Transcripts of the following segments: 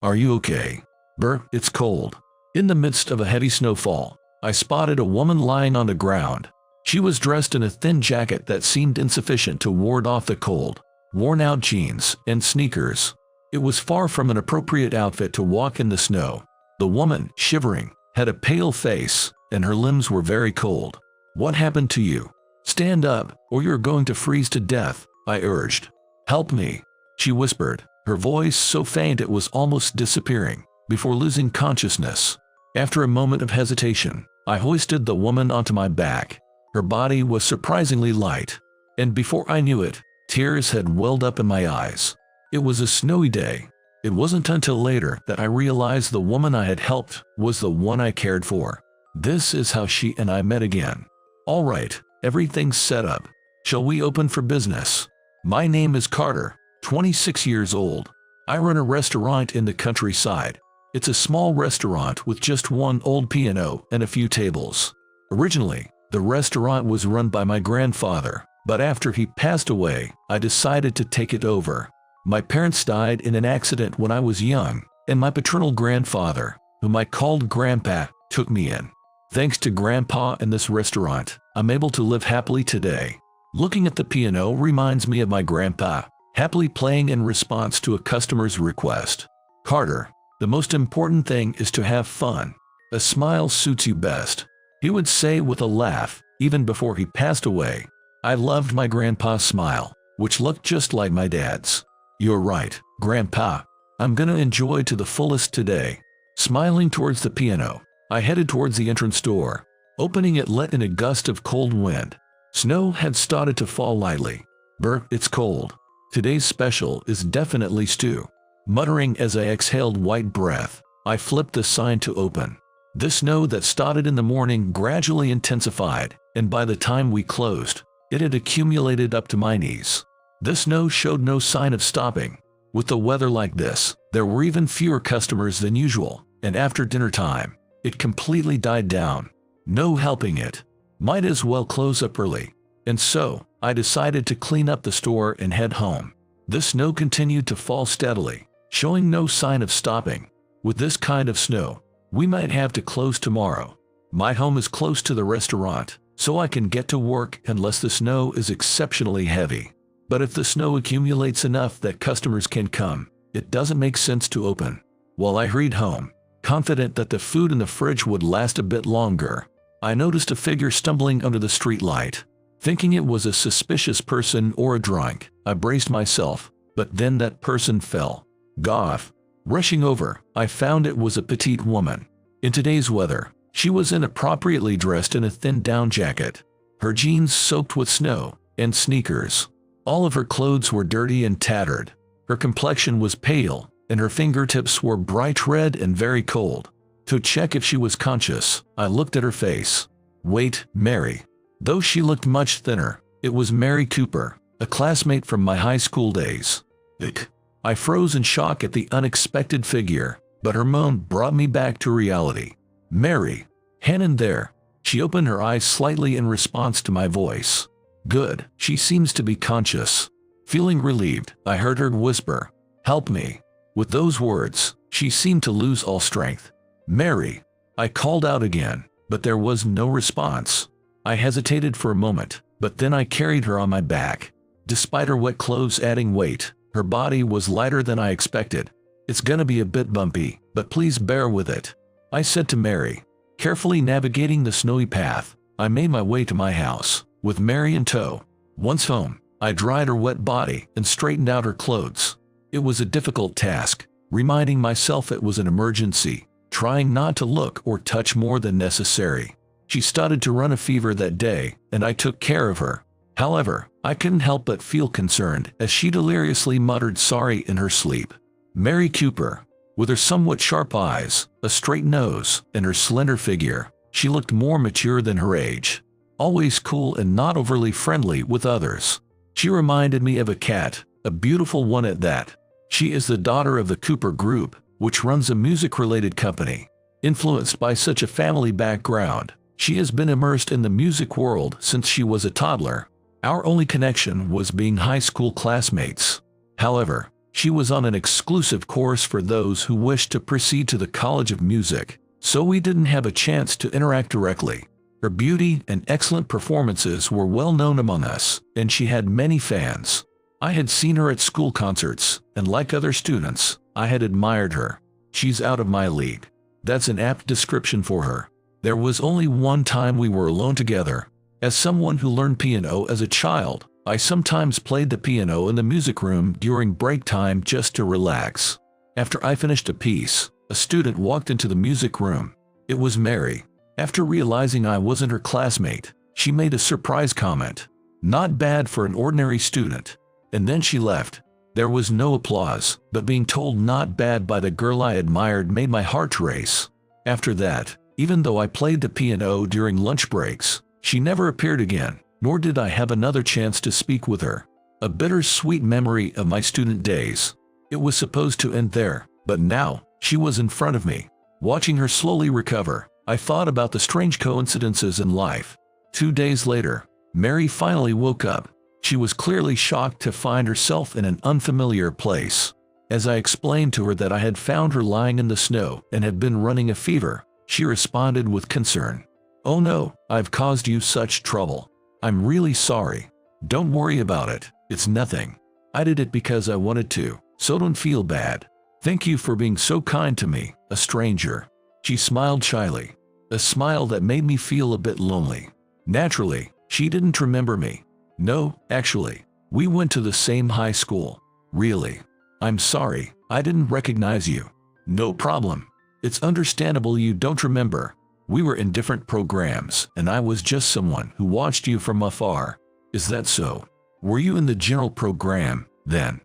Are you okay? Brr, it's cold. In the midst of a heavy snowfall, I spotted a woman lying on the ground. She was dressed in a thin jacket that seemed insufficient to ward off the cold, worn-out jeans, and sneakers. It was far from an appropriate outfit to walk in the snow. The woman, shivering, had a pale face, and her limbs were very cold. What happened to you? Stand up, or you're going to freeze to death, I urged. Help me, she whispered, her voice so faint it was almost disappearing, before losing consciousness. After a moment of hesitation, I hoisted the woman onto my back. Her body was surprisingly light, and before I knew it, tears had welled up in my eyes. It was a snowy day. It wasn't until later that I realized the woman I had helped was the one I cared for. This is how she and I met again. All right, everything's set up. Shall we open for business? My name is Carter, 26 years old. I run a restaurant in the countryside. It's a small restaurant with just one old piano and a few tables. Originally, the restaurant was run by my grandfather, but after he passed away, I decided to take it over. My parents died in an accident when I was young, and my paternal grandfather, whom I called Grandpa, took me in. Thanks to Grandpa and this restaurant, I'm able to live happily today. Looking at the piano reminds me of my grandpa, happily playing in response to a customer's request. Carter, the most important thing is to have fun. A smile suits you best, he would say with a laugh, even before he passed away. I loved my grandpa's smile, which looked just like my dad's. You're right, Grandpa. I'm gonna enjoy to the fullest today. Smiling towards the piano, I headed towards the entrance door. Opening it let in a gust of cold wind. Snow had started to fall lightly. Brr, it's cold. Today's special is definitely stew. Muttering as I exhaled white breath, I flipped the sign to open. The snow that started in the morning gradually intensified, and by the time we closed, it had accumulated up to my knees. The snow showed no sign of stopping. With the weather like this, there were even fewer customers than usual, and after dinner time, it completely died down. No helping it. Might as well close up early. And so, I decided to clean up the store and head home. The snow continued to fall steadily, showing no sign of stopping. With this kind of snow, we might have to close tomorrow. My home is close to the restaurant, so I can get to work unless the snow is exceptionally heavy. But if the snow accumulates enough that customers can come, it doesn't make sense to open. While I hurried home, confident that the food in the fridge would last a bit longer, I noticed a figure stumbling under the streetlight. Thinking it was a suspicious person or a drunk, I braced myself, but then that person fell. Goff. Rushing over, I found it was a petite woman. In today's weather, she was inappropriately dressed in a thin down jacket, her jeans soaked with snow, and sneakers. All of her clothes were dirty and tattered. Her complexion was pale, and her fingertips were bright red and very cold. To check if she was conscious, I looked at her face. Wait, Mary. Though she looked much thinner, it was Mary Cooper, a classmate from my high school days. Ick. I froze in shock at the unexpected figure, but her moan brought me back to reality. Mary. Hannon there. She opened her eyes slightly in response to my voice. Good, she seems to be conscious. Feeling relieved, I heard her whisper, "Help me." With those words, she seemed to lose all strength. Mary. I called out again, but there was no response. I hesitated for a moment, but then I carried her on my back. Despite her wet clothes adding weight, her body was lighter than I expected. It's gonna be a bit bumpy, but please bear with it, I said to Mary. Carefully navigating the snowy path, I made my way to my house, with Mary in tow. Once home, I dried her wet body and straightened out her clothes. It was a difficult task, reminding myself it was an emergency, trying not to look or touch more than necessary. She started to run a fever that day, and I took care of her. However, I couldn't help but feel concerned as she deliriously muttered sorry in her sleep. Mary Cooper, with her somewhat sharp eyes, a straight nose, and her slender figure, she looked more mature than her age. Always cool and not overly friendly with others. She reminded me of a cat, a beautiful one at that. She is the daughter of the Cooper Group, which runs a music-related company. Influenced by such a family background, she has been immersed in the music world since she was a toddler. Our only connection was being high school classmates. However, She was on an exclusive course for those who wished to proceed to the College of Music, so we didn't have a chance to interact directly. Her beauty and excellent performances were well known among us, and she had many fans. I had seen her at school concerts, and like other students, I had admired her. She's out of my league. That's an apt description for her. There was only one time we were alone together. As someone who learned piano as a child, I sometimes played the piano in the music room during break time just to relax. After I finished a piece, a student walked into the music room. It was Mary. After realizing I wasn't her classmate, she made a surprise comment. Not bad for an ordinary student. And then she left. There was no applause, but being told not bad by the girl I admired made my heart race. After that, even though I played the piano during lunch breaks, she never appeared again, nor did I have another chance to speak with her. A bittersweet memory of my student days. It was supposed to end there, but now, she was in front of me. Watching her slowly recover, I thought about the strange coincidences in life. 2 days later, Mary finally woke up. She was clearly shocked to find herself in an unfamiliar place. As I explained to her that I had found her lying in the snow and had been running a fever, she responded with concern. "Oh no, I've caused you such trouble. I'm really sorry. Don't worry about it, it's nothing. I did it because I wanted to, so don't feel bad. Thank you for being so kind to me, a stranger." She smiled shyly, a smile that made me feel a bit lonely. Naturally, she didn't remember me. No, actually, we went to the same high school. Really. I'm sorry, I didn't recognize you. No problem. It's understandable you don't remember. We were in different programs, and I was just someone who watched you from afar. Is that so? Were you in the general program, then?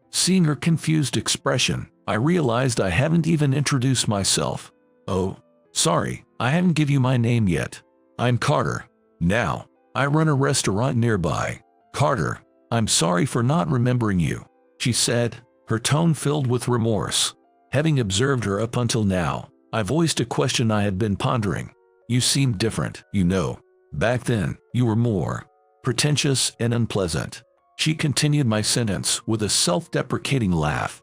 Seeing her confused expression, I realized I hadn't even introduced myself. Oh, sorry, I haven't given you my name yet. I'm Carter. Now, I run a restaurant nearby. Carter, I'm sorry for not remembering you, she said, her tone filled with remorse. Having observed her up until now, I voiced a question I had been pondering. You seemed different, you know. Back then, you were more pretentious and unpleasant. She continued my sentence with a self-deprecating laugh.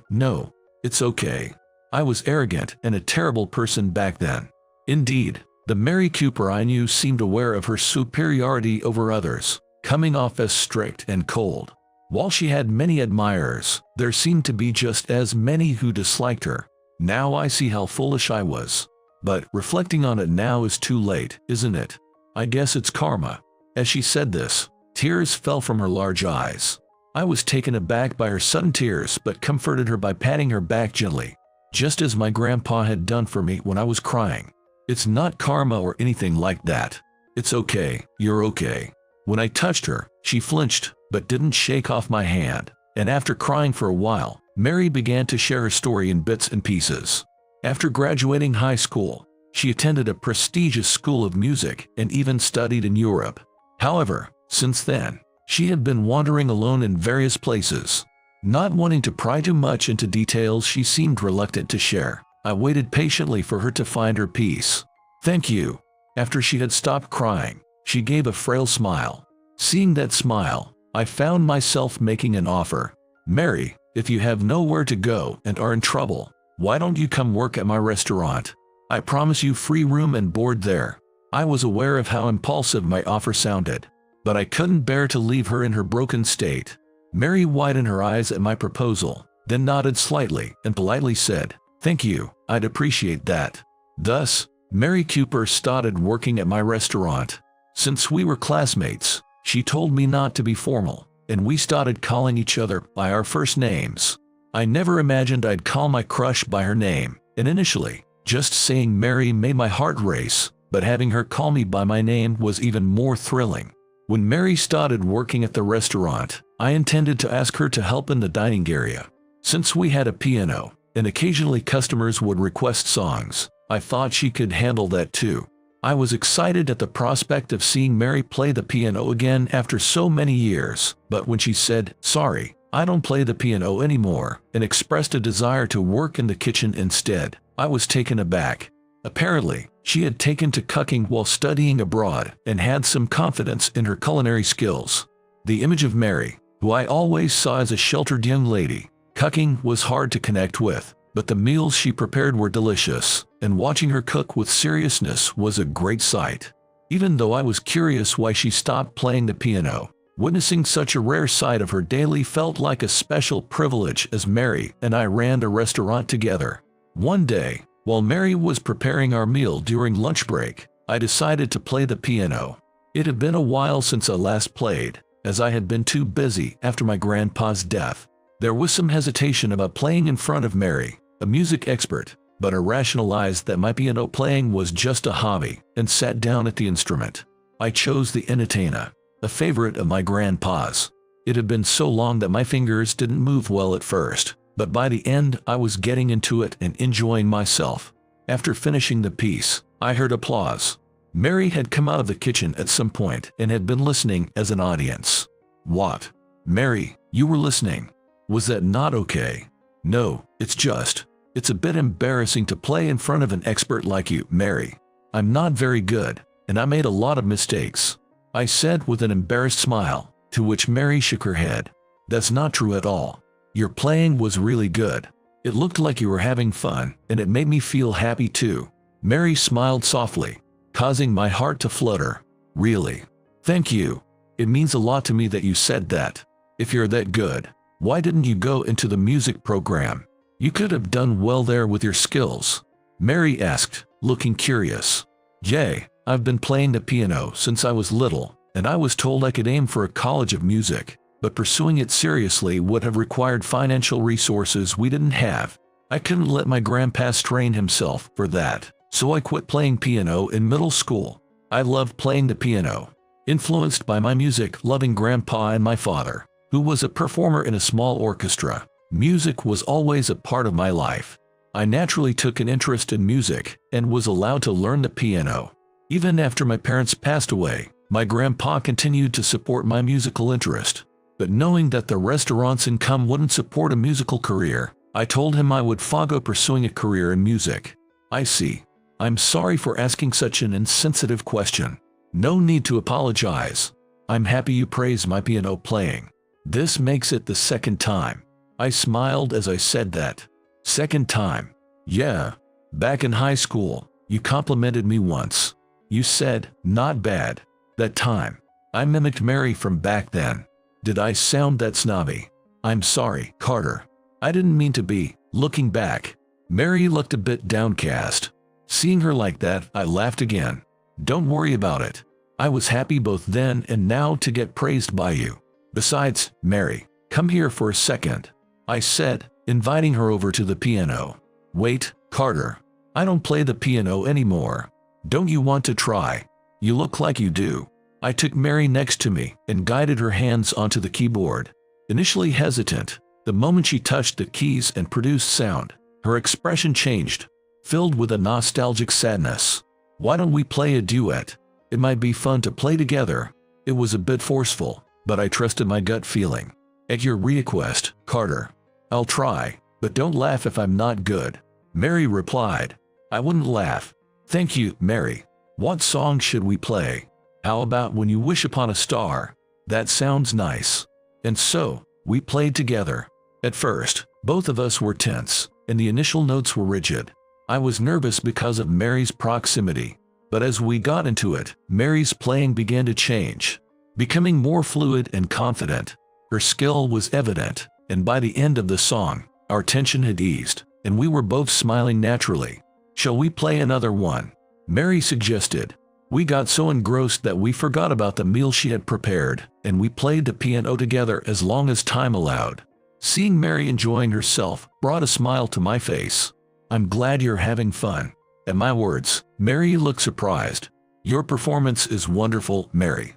No, it's okay. I was arrogant and a terrible person back then. Indeed, the Mary Cooper I knew seemed aware of her superiority over others, coming off as strict and cold. While she had many admirers, there seemed to be just as many who disliked her. Now I see how foolish I was. But reflecting on it now is too late, isn't it? I guess it's karma. As she said this, tears fell from her large eyes. I was taken aback by her sudden tears but comforted her by patting her back gently, just as my grandpa had done for me when I was crying. It's not karma or anything like that. It's okay, you're okay. When I touched her, she flinched, but didn't shake off my hand, and after crying for a while, Mary began to share her story in bits and pieces. After graduating high school, she attended a prestigious school of music and even studied in Europe. However, since then, she had been wandering alone in various places. Not wanting to pry too much into details she seemed reluctant to share, I waited patiently for her to find her peace. "Thank you." After she had stopped crying, she gave a frail smile. Seeing that smile, I found myself making an offer. "Mary, if you have nowhere to go and are in trouble, why don't you come work at my restaurant? I promise you free room and board there." I was aware of how impulsive my offer sounded, but I couldn't bear to leave her in her broken state. Mary widened her eyes at my proposal, then nodded slightly and politely said, "Thank you, I'd appreciate that." Thus, Mary Cooper started working at my restaurant. Since we were classmates, she told me not to be formal, and we started calling each other by our first names. I never imagined I'd call my crush by her name, and initially, just saying Mary made my heart race, but having her call me by my name was even more thrilling. When Mary started working at the restaurant, I intended to ask her to help in the dining area. Since we had a piano, and occasionally customers would request songs, I thought she could handle that too. I was excited at the prospect of seeing Mary play the piano again after so many years, but when she said, "Sorry, I don't play the piano anymore," and expressed a desire to work in the kitchen instead, I was taken aback. Apparently, she had taken to cooking while studying abroad and had some confidence in her culinary skills. The image of Mary, who I always saw as a sheltered young lady. Cooking was hard to connect with, but the meals she prepared were delicious, and watching her cook with seriousness was a great sight. Even though I was curious why she stopped playing the piano, witnessing such a rare side of her daily felt like a special privilege as Mary and I ran a restaurant together. One day, while Mary was preparing our meal during lunch break, I decided to play the piano. It had been a while since I last played, as I had been too busy after my grandpa's death. There was some hesitation about playing in front of Mary, a music expert, but I rationalized that my piano playing was just a hobby and sat down at the instrument. I chose the aita, a favorite of my grandpa's. It had been so long that my fingers didn't move well at first, but by the end I was getting into it and enjoying myself. After finishing the piece, I heard applause. Mary had come out of the kitchen at some point and had been listening as an audience. What? Mary, you were listening? Was that not okay? No, it's a bit embarrassing to play in front of an expert like you, Mary. I'm not very good, and I made a lot of mistakes, I said with an embarrassed smile, to which Mary shook her head. That's not true at all. Your playing was really good. It looked like you were having fun, and it made me feel happy too. Mary smiled softly, causing my heart to flutter. Really? Thank you. It means a lot to me that you said that. If you're that good, why didn't you go into the music program? You could have done well there with your skills. Mary asked, looking curious. Jay, I've been playing the piano since I was little, and I was told I could aim for a college of music, but pursuing it seriously would have required financial resources we didn't have. I couldn't let my grandpa strain himself for that, so I quit playing piano in middle school. I loved playing the piano, influenced by my music-loving grandpa and my father, who was a performer in a small orchestra. Music was always a part of my life. I naturally took an interest in music and was allowed to learn the piano. Even after my parents passed away, my grandpa continued to support my musical interest. But knowing that the restaurant's income wouldn't support a musical career, I told him I would forgo pursuing a career in music. I see. I'm sorry for asking such an insensitive question. No need to apologize. I'm happy you praise my piano playing. This makes it the second time. I smiled as I said that. Second time. Yeah. Back in high school, you complimented me once. You said, not bad. That time. I mimicked Mary from back then. Did I sound that snobby? I'm sorry, Carter. I didn't mean to be. Looking back, Mary looked a bit downcast. Seeing her like that, I laughed again. Don't worry about it. I was happy both then and now to get praised by you. Besides, Mary, come here for a second, I said, inviting her over to the piano. Wait, Carter. I don't play the piano anymore. Don't you want to try? You look like you do. I took Mary next to me and guided her hands onto the keyboard. Initially hesitant, the moment she touched the keys and produced sound, her expression changed, filled with a nostalgic sadness. Why don't we play a duet? It might be fun to play together. It was a bit forceful, but I trusted my gut feeling. At your request, Carter. I'll try, but don't laugh if I'm not good. Mary replied. I wouldn't laugh. Thank you, Mary. What song should we play? How about When You Wish Upon a Star? That sounds nice. And so, we played together. At first, both of us were tense, and the initial notes were rigid. I was nervous because of Mary's proximity. But as we got into it, Mary's playing began to change, becoming more fluid and confident. Her skill was evident, and by the end of the song, our tension had eased, and we were both smiling naturally. Shall we play another one? Mary suggested. We got so engrossed that we forgot about the meal she had prepared, and we played the piano together as long as time allowed. Seeing Mary enjoying herself brought a smile to my face. I'm glad you're having fun. At my words, Mary looked surprised. Your performance is wonderful, Mary.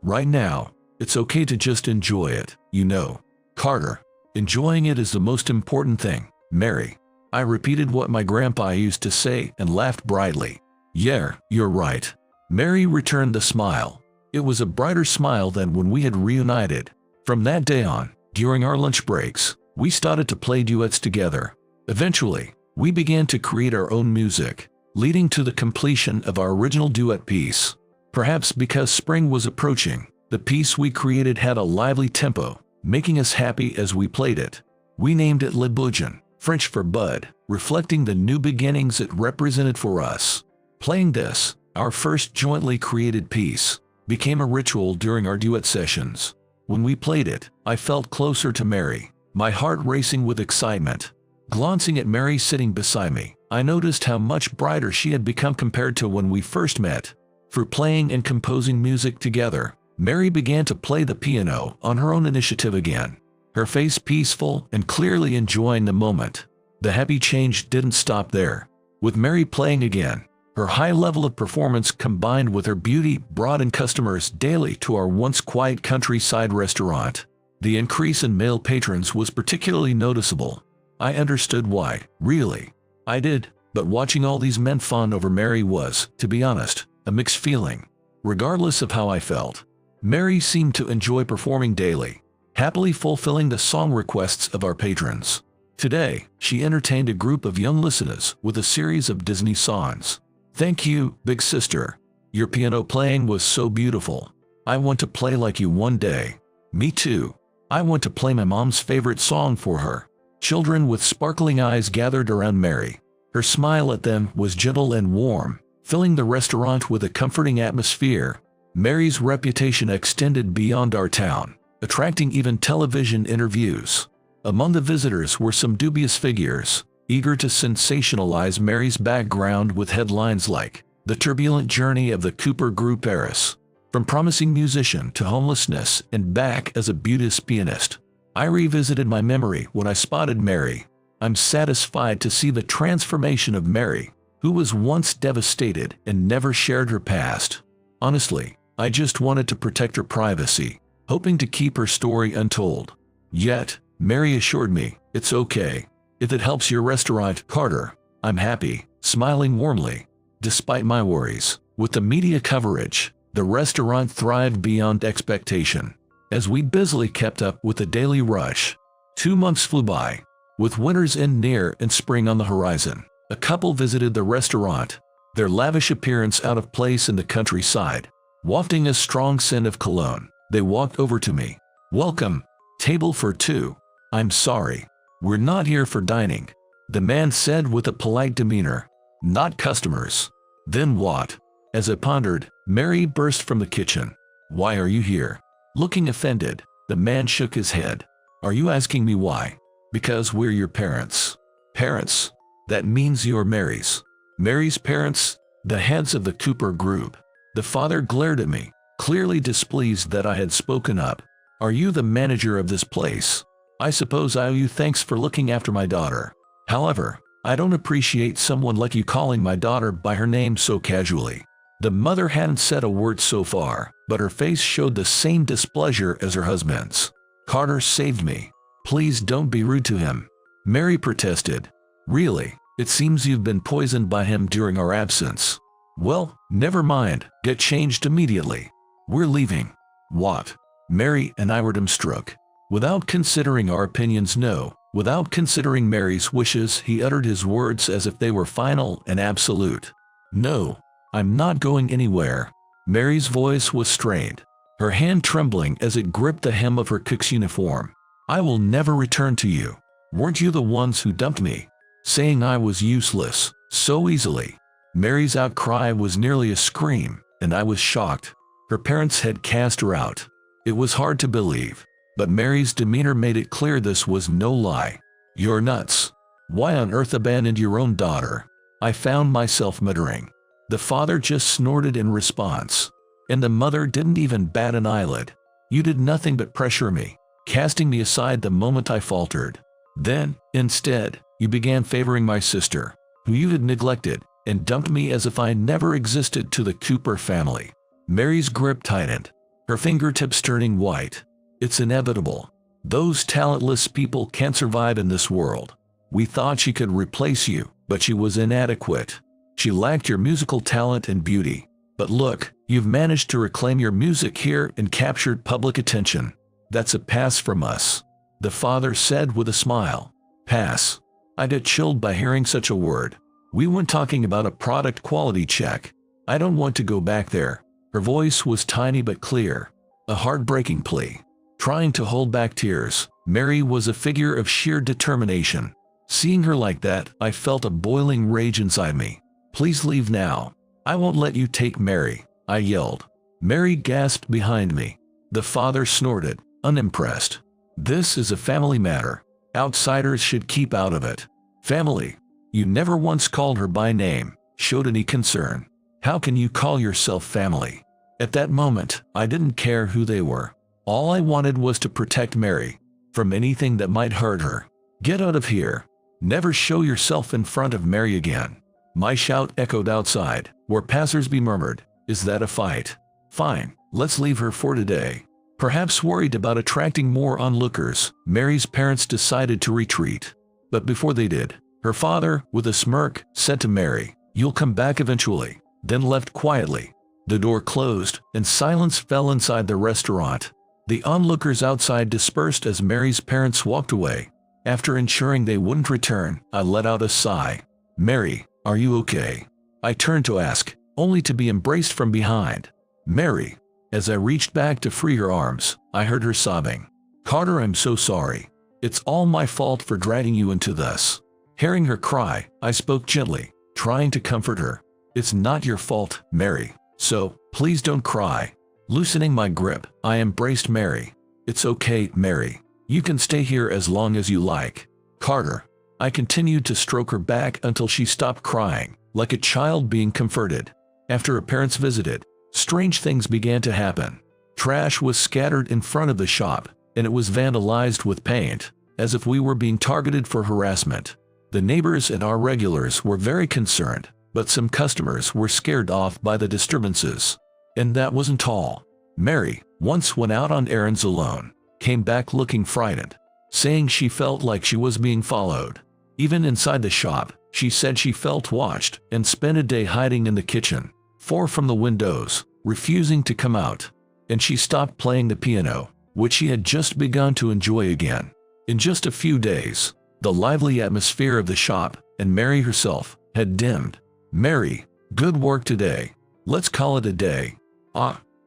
Right now, it's okay to just enjoy it, you know. Carter, enjoying it is the most important thing, Mary. I repeated what my grandpa used to say and laughed brightly. Yeah, you're right. Mary returned the smile. It was a brighter smile than when we had reunited. From that day on, during our lunch breaks, we started to play duets together. Eventually, we began to create our own music, leading to the completion of our original duet piece. Perhaps because spring was approaching, The piece we created had a lively tempo, making us happy as we played it. We named it retribution, French for bud, reflecting the new beginnings it represented for us. Playing this, our first jointly created piece, became a ritual during our duet sessions. When we played it, I felt closer to Mary, my heart racing with excitement. Glancing at Mary sitting beside me, I noticed how much brighter she had become compared to when we first met. Through playing and composing music together, Mary began to play the piano on her own initiative again, her face peaceful and clearly enjoying the moment. The happy change didn't stop there. With Mary playing again, her high level of performance combined with her beauty brought in customers daily to our once quiet countryside restaurant. The increase in male patrons was particularly noticeable. I understood why, really. I did, but watching all these men fawn over Mary was, to be honest, a mixed feeling. Regardless of how I felt, Mary seemed to enjoy performing daily, happily fulfilling the song requests of our patrons. Today, she entertained a group of young listeners with a series of Disney songs. "Thank you, big sister. Your piano playing was so beautiful. I want to play like you one day." "Me too. I want to play my mom's favorite song for her." Children with sparkling eyes gathered around Mary. Her smile at them was gentle and warm, filling the restaurant with a comforting atmosphere. Mary's reputation extended beyond our town, attracting even television interviews. Among the visitors were some dubious figures, eager to sensationalize Mary's background with headlines like, "The Turbulent Journey of the Cooper Group Heiress," from promising musician to homelessness and back as a beauteous pianist. I revisited my memory when I spotted Mary. I'm satisfied to see the transformation of Mary, who was once devastated and never shared her past. Honestly, I just wanted to protect her privacy, hoping to keep her story untold. Yet, Mary assured me, "It's okay. If it helps your restaurant, Carter, I'm happy," smiling warmly. Despite my worries, with the media coverage, the restaurant thrived beyond expectation. As we busily kept up with the daily rush, 2 months flew by. With winter's end near and spring on the horizon, a couple visited the restaurant, their lavish appearance out of place in the countryside. Wafting a strong scent of cologne, they walked over to me. "Welcome. Table for 2. I'm sorry. We're not here for dining," the man said with a polite demeanor. "Not customers." "Then what?" As I pondered, Mary burst from the kitchen. "Why are you here?" Looking offended, the man shook his head. "Are you asking me why?" "Because we're your parents." "Parents? That means you're Mary's." "Mary's parents? The heads of the Cooper Group." The father glared at me, clearly displeased that I had spoken up. "Are you the manager of this place? I suppose I owe you thanks for looking after my daughter. However, I don't appreciate someone like you calling my daughter by her name so casually." The mother hadn't said a word so far, but her face showed the same displeasure as her husband's. "Carter saved me. Please don't be rude to him," Mary protested. "Really, it seems you've been poisoned by him during our absence." "Well, never mind, get changed immediately. We're leaving." "What?" Mary and I were dumbstruck. Without considering our opinions, no, without considering Mary's wishes, he uttered his words as if they were final and absolute. "No. I'm not going anywhere." Mary's voice was strained, her hand trembling as it gripped the hem of her cook's uniform. "I will never return to you. Weren't you the ones who dumped me, saying I was useless, so easily?" Mary's outcry was nearly a scream, and I was shocked. Her parents had cast her out. It was hard to believe, but Mary's demeanor made it clear this was no lie. "You're nuts. Why on earth abandon your own daughter?" I found myself muttering. The father just snorted in response, and the mother didn't even bat an eyelid. "You did nothing but pressure me, casting me aside the moment I faltered. Then, instead, you began favoring my sister, who you had neglected, and dumped me as if I never existed to the Cooper family." Mary's grip tightened, her fingertips turning white. "It's inevitable. Those talentless people can't survive in this world. We thought she could replace you, but she was inadequate. She lacked your musical talent and beauty. But look, you've managed to reclaim your music here and captured public attention. That's a pass from us," the father said with a smile. "Pass?" I got chilled by hearing such a word. "We weren't talking about a product quality check. I don't want to go back there." Her voice was tiny but clear. A heartbreaking plea. Trying to hold back tears, Mary was a figure of sheer determination. Seeing her like that, I felt a boiling rage inside me. "Please leave now. I won't let you take Mary," I yelled. Mary gasped behind me. The father snorted, unimpressed. "This is a family matter. Outsiders should keep out of it." "Family? You never once called her by name, showed any concern. How can you call yourself family?" At that moment, I didn't care who they were. All I wanted was to protect Mary from anything that might hurt her. "Get out of here. Never show yourself in front of Mary again." My shout echoed outside, where passersby murmured, "Is that a fight? Fine, let's leave her for today." Perhaps worried about attracting more onlookers, Mary's parents decided to retreat. But before they did, her father, with a smirk, said to Mary, "You'll come back eventually," then left quietly. The door closed, and silence fell inside the restaurant. The onlookers outside dispersed as Mary's parents walked away. After ensuring they wouldn't return, I let out a sigh. "Mary, are you okay?" I turned to ask, only to be embraced from behind. "Mary." As I reached back to free her arms, I heard her sobbing. "Carter, I'm so sorry. It's all my fault for dragging you into this." Hearing her cry, I spoke gently, trying to comfort her. "It's not your fault, Mary. So, please don't cry." Loosening my grip, I embraced Mary. "It's okay, Mary. You can stay here as long as you like." "Carter." I continued to stroke her back until she stopped crying, like a child being comforted. After her parents visited, strange things began to happen. Trash was scattered in front of the shop, and it was vandalized with paint, as if we were being targeted for harassment. The neighbors and our regulars were very concerned, but some customers were scared off by the disturbances. And that wasn't all. Mary once went out on errands alone, came back looking frightened, saying she felt like she was being followed. Even inside the shop, she said she felt watched and spent a day hiding in the kitchen, far from the windows, refusing to come out. And she stopped playing the piano, which she had just begun to enjoy again. In just a few days, the lively atmosphere of the shop, and Mary herself, had dimmed. "Mary, good work today. Let's call it a day."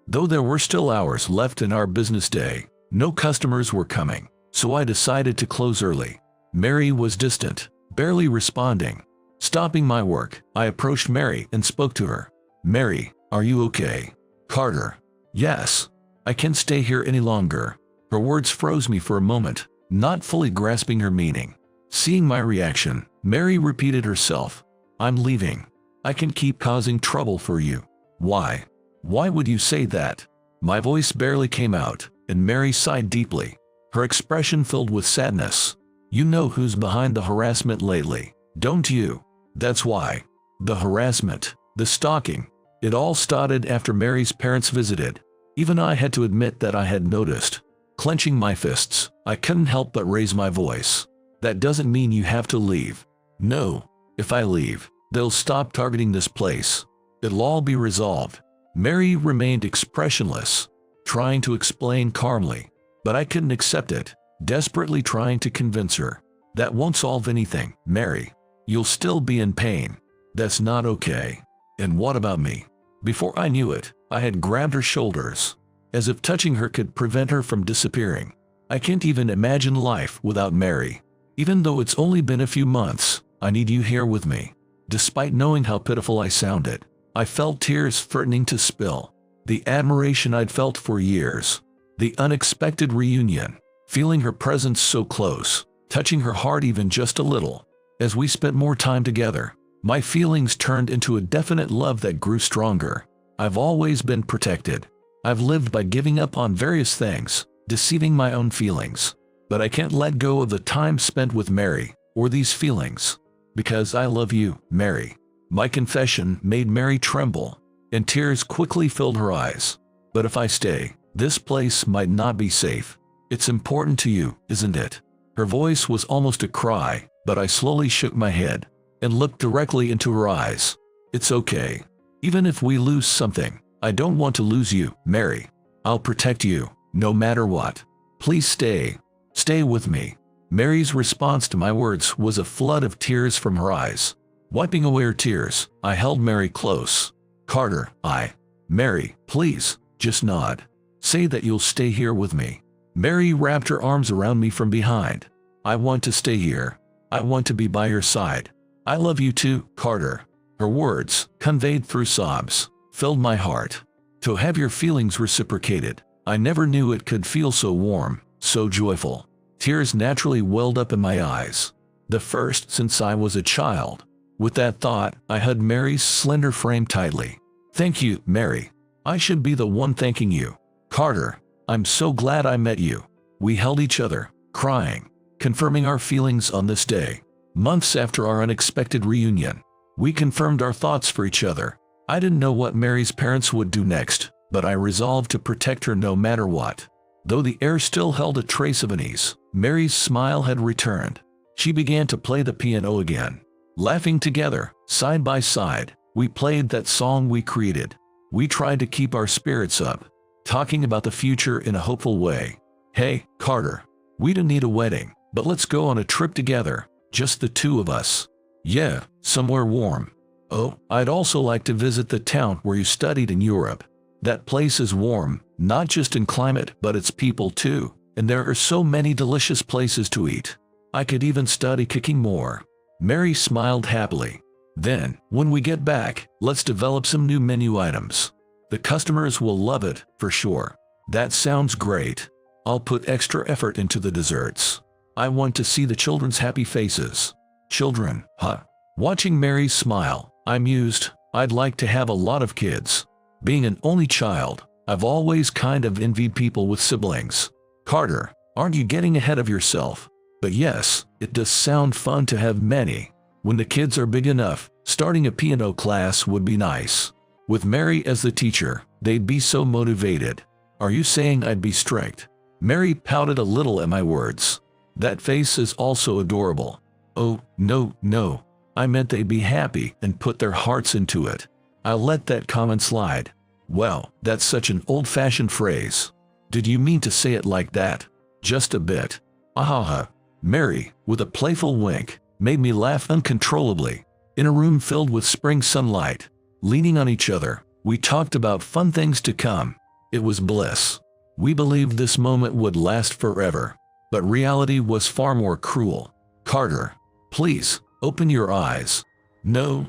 Though there were still hours left in our business day, no customers were coming, so I decided to close early. Mary was distant, barely responding. Stopping my work, I approached Mary and spoke to her. "Mary, are you okay?" "Carter." "Yes. I can't stay here any longer." Her words froze me for a moment, not fully grasping her meaning. Seeing my reaction, Mary repeated herself. "I'm leaving. I can keep causing trouble for you." "Why? Why would you say that?" My voice barely came out, and Mary sighed deeply, her expression filled with sadness. "You know who's behind the harassment lately, don't you?" "That's why." "The harassment, the stalking. It all started after Mary's parents visited. Even I had to admit that I had noticed." Clenching my fists, I couldn't help but raise my voice. "That doesn't mean you have to leave." "No. If I leave, they'll stop targeting this place. It'll all be resolved." Mary remained expressionless, trying to explain calmly, but I couldn't accept it, desperately trying to convince her. "That won't solve anything, Mary. You'll still be in pain. That's not okay." "And what about me?" Before I knew it, I had grabbed her shoulders, as if touching her could prevent her from disappearing. "I can't even imagine life without Mary. Even though it's only been a few months, I need you here with me." Despite knowing how pitiful I sounded, I felt tears threatening to spill. The admiration I'd felt for years, the unexpected reunion, feeling her presence so close, touching her heart even just a little. As we spent more time together, my feelings turned into a definite love that grew stronger. I've always been protected. I've lived by giving up on various things, deceiving my own feelings. But I can't let go of the time spent with Mary, or these feelings. Because I love you, Mary. My confession made Mary tremble, and tears quickly filled her eyes. "But if I stay, this place might not be safe. It's important to you, isn't it?" Her voice was almost a cry, but I slowly shook my head and looked directly into her eyes. "It's okay. Even if we lose something, I don't want to lose you, Mary. I'll protect you, no matter what. Please stay. Stay with me." Mary's response to my words was a flood of tears from her eyes. Wiping away her tears, I held Mary close. "Carter, Mary, please, just nod. Say that you'll stay here with me. Mary wrapped her arms around me from behind. I want to stay here. I want to be by your side. I love you too, Carter. Her words, conveyed through sobs, filled my heart. To have your feelings reciprocated, I never knew it could feel so warm, so joyful. Tears naturally welled up in my eyes. The first since I was a child. With that thought, I hugged Mary's slender frame tightly. Thank you, Mary. I should be the one thanking you. Carter, I'm so glad I met you. We held each other, crying, confirming our feelings on this day. Months after our unexpected reunion, we confirmed our thoughts for each other. I didn't know what Mary's parents would do next, but I resolved to protect her no matter what. Though the air still held a trace of unease, Mary's smile had returned. She began to play the piano again. Laughing together, side by side, we played that song we created. We tried to keep our spirits up, talking about the future in a hopeful way. Hey, Carter, we don't need a wedding, but let's go on a trip together, just the two of us. Yeah, somewhere warm. Oh, I'd also like to visit the town where you studied in Europe. That place is warm, not just in climate, but its people too, and there are so many delicious places to eat. I could even study cooking more. Mary smiled happily. Then, when we get back, let's develop some new menu items. The customers will love it, for sure. That sounds great. I'll put extra effort into the desserts. I want to see the children's happy faces. Children, huh? Watching Mary smile, I mused, I'd like to have a lot of kids. Being an only child, I've always kind of envied people with siblings. Carter, aren't you getting ahead of yourself? But yes, it does sound fun to have many. When the kids are big enough, starting a piano class would be nice. With Mary as the teacher, they'd be so motivated. Are you saying I'd be strict? Mary pouted a little at my words. That face is also adorable. Oh, no. I meant they'd be happy and put their hearts into it. I'll let that comment slide. Well, that's such an old-fashioned phrase. Did you mean to say it like that? Just a bit. Ahaha. Mary, with a playful wink, made me laugh uncontrollably. In a room filled with spring sunlight, leaning on each other, we talked about fun things to come. It was bliss. We believed this moment would last forever. But reality was far more cruel. Carter, please, open your eyes. No.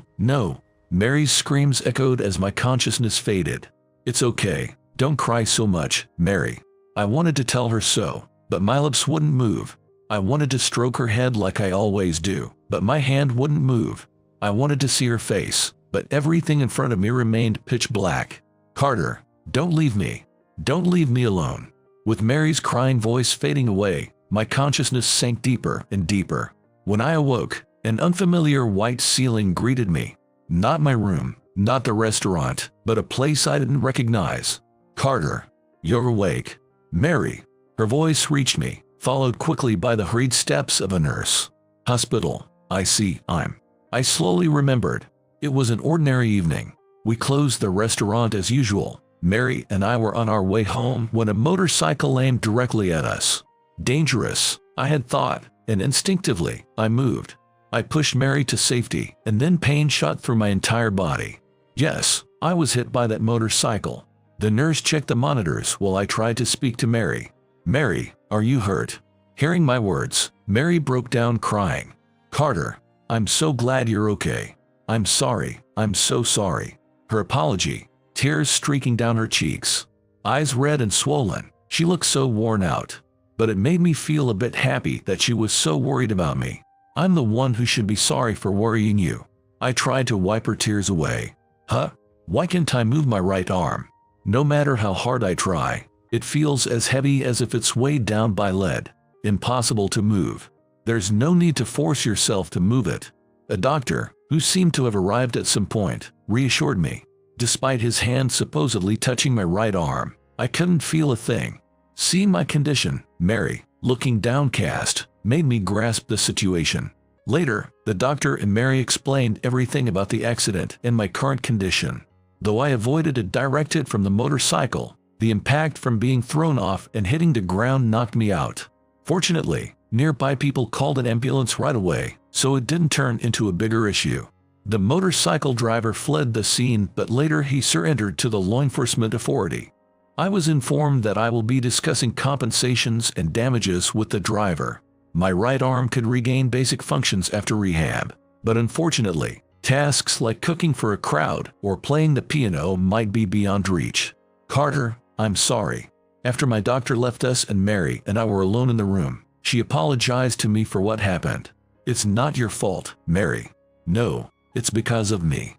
Mary's screams echoed as my consciousness faded. It's okay. Don't cry so much, Mary. I wanted to tell her so, but my lips wouldn't move. I wanted to stroke her head like I always do, but my hand wouldn't move. I wanted to see her face, but everything in front of me remained pitch black. Carter, don't leave me. Don't leave me alone. With Mary's crying voice fading away, my consciousness sank deeper and deeper. When I awoke, an unfamiliar white ceiling greeted me. Not my room, not the restaurant, but a place I didn't recognize. Carter, you're awake. Mary. Her voice reached me, followed quickly by the hurried steps of a nurse. Hospital. I see. I slowly remembered. It was an ordinary evening. We closed the restaurant as usual. Mary and I were on our way home when a motorcycle aimed directly at us. Dangerous, I had thought, and instinctively, I moved. I pushed Mary to safety, and then pain shot through my entire body. Yes, I was hit by that motorcycle. The nurse checked the monitors while I tried to speak to Mary. Mary, are you hurt? Hearing my words, Mary broke down crying. Carter, I'm so glad you're okay. I'm sorry, I'm so sorry. Her apology, tears streaking down her cheeks. Eyes red and swollen, she looked so worn out. But it made me feel a bit happy that she was so worried about me. I'm the one who should be sorry for worrying you. I tried to wipe her tears away. Huh? Why can't I move my right arm? No matter how hard I try, it feels as heavy as if it's weighed down by lead. Impossible to move. There's no need to force yourself to move it. A doctor, who seemed to have arrived at some point, reassured me. Despite his hand supposedly touching my right arm, I couldn't feel a thing. Seeing my condition, Mary, looking downcast, made me grasp the situation. Later, the doctor and Mary explained everything about the accident and my current condition. Though I avoided a direct hit from the motorcycle, the impact from being thrown off and hitting the ground knocked me out. Fortunately, nearby people called an ambulance right away, so it didn't turn into a bigger issue. The motorcycle driver fled the scene, but later he surrendered to the law enforcement authority. I was informed that I will be discussing compensations and damages with the driver. My right arm could regain basic functions after rehab, but unfortunately, tasks like cooking for a crowd or playing the piano might be beyond reach. Carter, I'm sorry. After my doctor left us and Mary and I were alone in the room, she apologized to me for what happened. It's not your fault, Mary. No, it's because of me.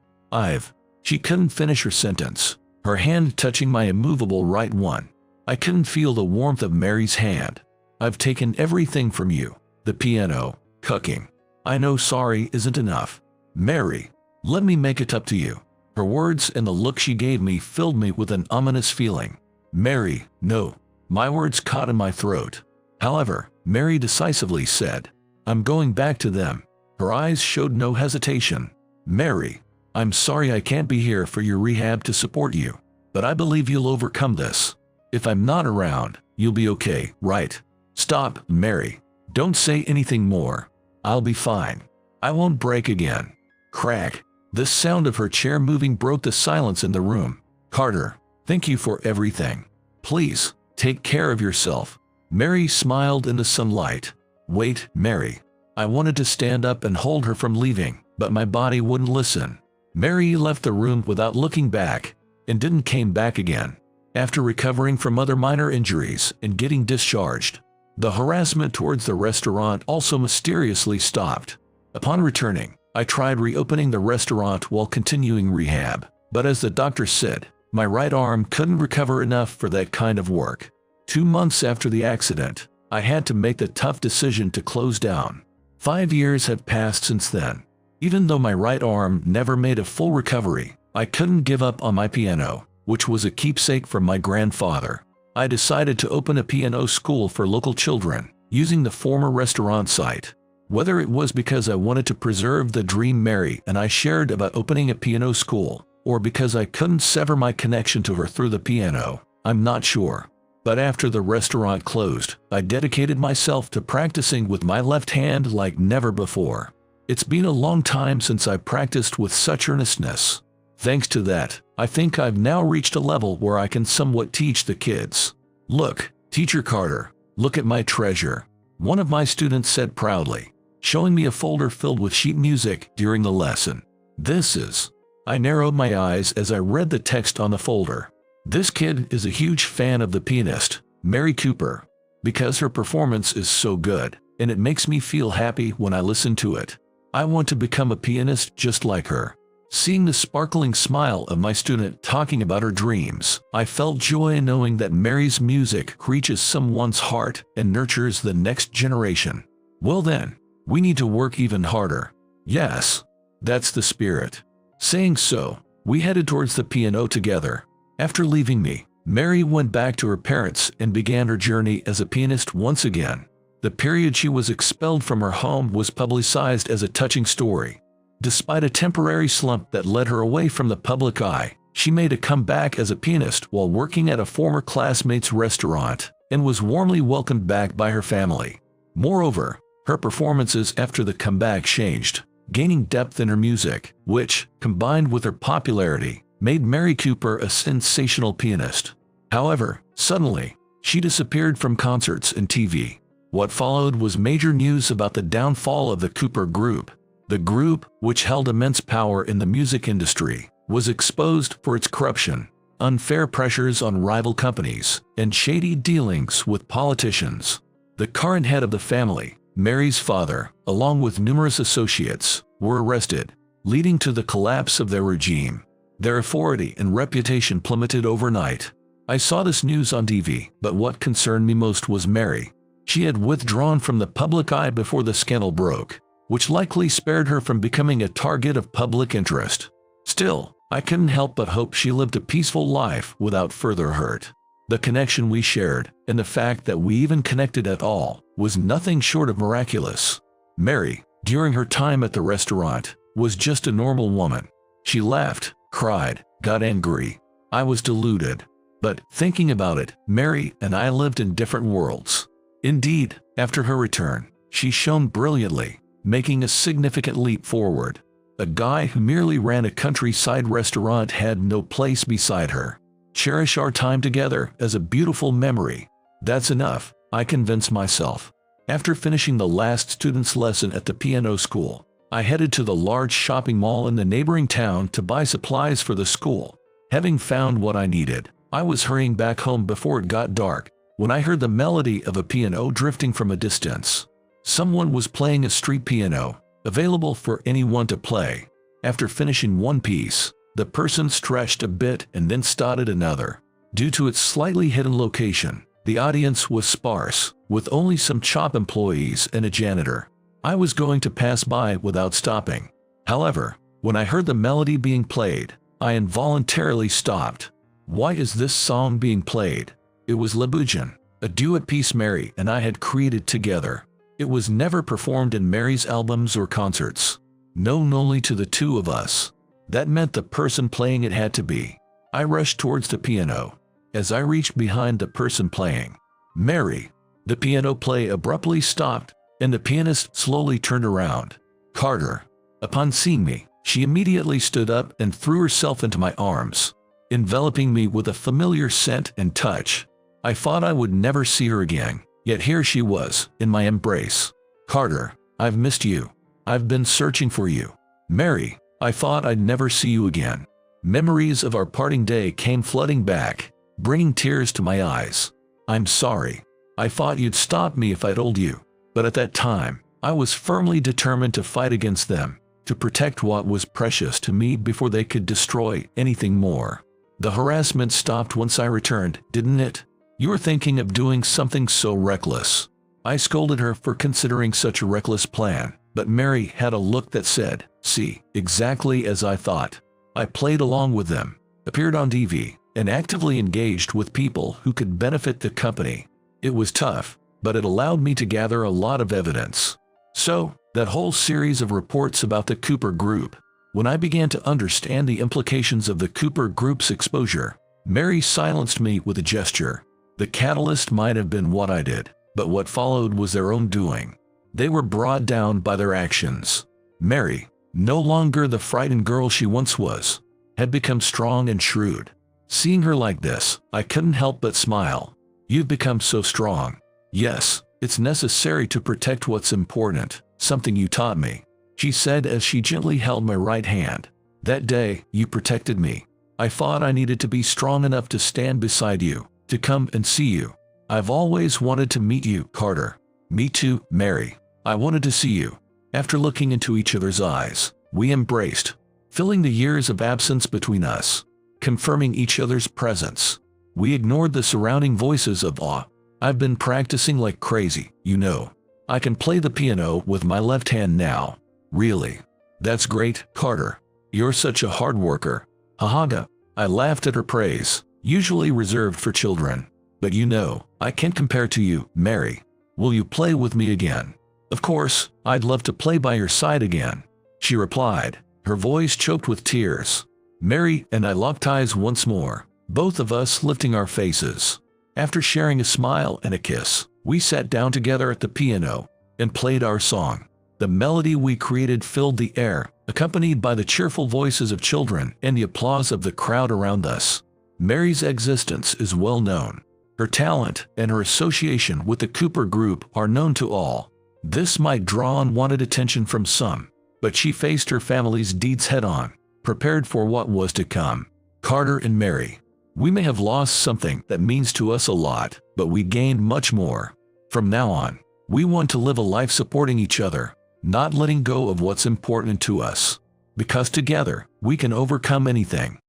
She couldn't finish her sentence, her hand touching my immovable right one. I couldn't feel the warmth of Mary's hand. I've taken everything from you. The piano, cooking. I know sorry isn't enough. Mary, let me make it up to you. Her words and the look she gave me filled me with an ominous feeling. Mary, no. My words caught in my throat. However, Mary decisively said, I'm going back to them. Her eyes showed no hesitation. Mary, I'm sorry I can't be here for your rehab to support you, but I believe you'll overcome this. If I'm not around, you'll be okay, right? Stop, Mary. Don't say anything more. I'll be fine. I won't break again. Crack. The sound of her chair moving broke the silence in the room. Carter, thank you for everything. Please, take care of yourself. Mary smiled in the sunlight. Wait, Mary. I wanted to stand up and hold her from leaving, but my body wouldn't listen. Mary left the room without looking back, and didn't came back again. After recovering from other minor injuries and getting discharged, the harassment towards the restaurant also mysteriously stopped. Upon returning, I tried reopening the restaurant while continuing rehab, but as the doctor said, my right arm couldn't recover enough for that kind of work. 2 months after the accident, I had to make the tough decision to close down. 5 years had passed since then. Even though my right arm never made a full recovery, I couldn't give up on my piano, which was a keepsake from my grandfather. I decided to open a piano school for local children, using the former restaurant site. Whether it was because I wanted to preserve the dream Mary and I shared about opening a piano school, or because I couldn't sever my connection to her through the piano, I'm not sure. But after the restaurant closed, I dedicated myself to practicing with my left hand like never before. It's been a long time since I practiced with such earnestness. Thanks to that, I think I've now reached a level where I can somewhat teach the kids. Look, Teacher Carter, look at my treasure. One of my students said proudly, showing me a folder filled with sheet music during the lesson. This is. I narrowed my eyes as I read the text on the folder. This kid is a huge fan of the pianist, Mary Cooper, because her performance is so good, and it makes me feel happy when I listen to it. I want to become a pianist just like her. Seeing the sparkling smile of my student talking about her dreams, I felt joy knowing that Mary's music reaches someone's heart and nurtures the next generation. Well then, we need to work even harder. Yes, that's the spirit. Saying so, we headed towards the piano together. After leaving me, Mary went back to her parents and began her journey as a pianist once again. The period she was expelled from her home was publicized as a touching story. Despite a temporary slump that led her away from the public eye, she made a comeback as a pianist while working at a former classmate's restaurant and was warmly welcomed back by her family. Moreover, her performances after the comeback changed, gaining depth in her music, which, combined with her popularity, made Mary Cooper a sensational pianist. However, suddenly, she disappeared from concerts and TV. What followed was major news about the downfall of the Cooper Group. The group, which held immense power in the music industry, was exposed for its corruption, unfair pressures on rival companies, and shady dealings with politicians. The current head of the family, Mary's father, along with numerous associates, were arrested, leading to the collapse of their regime. Their authority and reputation plummeted overnight. I saw this news on TV, but what concerned me most was Mary. She had withdrawn from the public eye before the scandal broke, which likely spared her from becoming a target of public interest. Still, I couldn't help but hope she lived a peaceful life without further hurt. The connection we shared, and the fact that we even connected at all, was nothing short of miraculous. Mary, during her time at the restaurant, was just a normal woman. She laughed, cried, got angry. I was deluded. But, thinking about it, Mary and I lived in different worlds. Indeed, after her return, she shone brilliantly, making a significant leap forward. A guy who merely ran a countryside restaurant had no place beside her. cherish our time together as a beautiful memory. That's enough, I convinced myself. After finishing the last student's lesson at the piano school, I headed to the large shopping mall in the neighboring town to buy supplies for the school. Having found what I needed, I was hurrying back home before it got dark, when I heard the melody of a piano drifting from a distance. Someone was playing a street piano, available for anyone to play. After finishing one piece, the person stretched a bit and then started another. Due to its slightly hidden location, the audience was sparse, with only some shop employees and a janitor. I was going to pass by without stopping. However, when I heard the melody being played, I involuntarily stopped. Why is this song being played? It was retribution, a duet piece Mary and I had created together. It was never performed in Mary's albums or concerts. Known only to the two of us. That meant the person playing it had to be. I rushed towards the piano. As I reached behind the person playing Mary, the piano play abruptly stopped, and the pianist slowly turned around. Carter. Upon seeing me, she immediately stood up and threw herself into my arms, enveloping me with a familiar scent and touch. I thought I would never see her again, yet here she was, in my embrace. Carter, I've missed you. I've been searching for you. Mary, I thought I'd never see you again. Memories of our parting day came flooding back, bringing tears to my eyes. I'm sorry. I thought you'd stop me if I told you. But at that time, I was firmly determined to fight against them, to protect what was precious to me before they could destroy anything more. The harassment stopped once I returned, didn't it? You were thinking of doing something so reckless. I scolded her for considering such a reckless plan, but Mary had a look that said, see, exactly as I thought. I played along with them, appeared on TV, and actively engaged with people who could benefit the company. It was tough, but it allowed me to gather a lot of evidence. So, that whole series of reports about the Cooper Group. When I began to understand the implications of the Cooper Group's exposure, Mary silenced me with a gesture. The catalyst might have been what I did, but what followed was their own doing. They were brought down by their actions. Mary, no longer the frightened girl she once was, had become strong and shrewd. Seeing her like this, I couldn't help but smile. You've become so strong. Yes, it's necessary to protect what's important, something you taught me, she said as she gently held my right hand. That day, you protected me. I thought I needed to be strong enough to stand beside you, to come and see you. I've always wanted to meet you, Carter. Me too, Mary. I wanted to see you. After looking into each other's eyes, we embraced, filling the years of absence between us, confirming each other's presence. We ignored the surrounding voices of awe. I've been practicing like crazy, you know. I can play the piano with my left hand now. Really? That's great, Carter. You're such a hard worker. Hahaga. I laughed at her praise, usually reserved for children. But you know, I can't compare to you, Mary. Will you play with me again? Of course, I'd love to play by your side again, she replied, her voice choked with tears. Mary and I locked eyes once more, both of us lifting our faces. After sharing a smile and a kiss, we sat down together at the piano and played our song. The melody we created filled the air, accompanied by the cheerful voices of children and the applause of the crowd around us. Mary's existence is well known. Her talent and her association with the Cooper Group are known to all. This might draw unwanted attention from some, but she faced her family's deeds head-on, prepared for what was to come. Carter and Mary. We may have lost something that means to us a lot, but we gained much more. From now on, we want to live a life supporting each other, not letting go of what's important to us. Because together, we can overcome anything.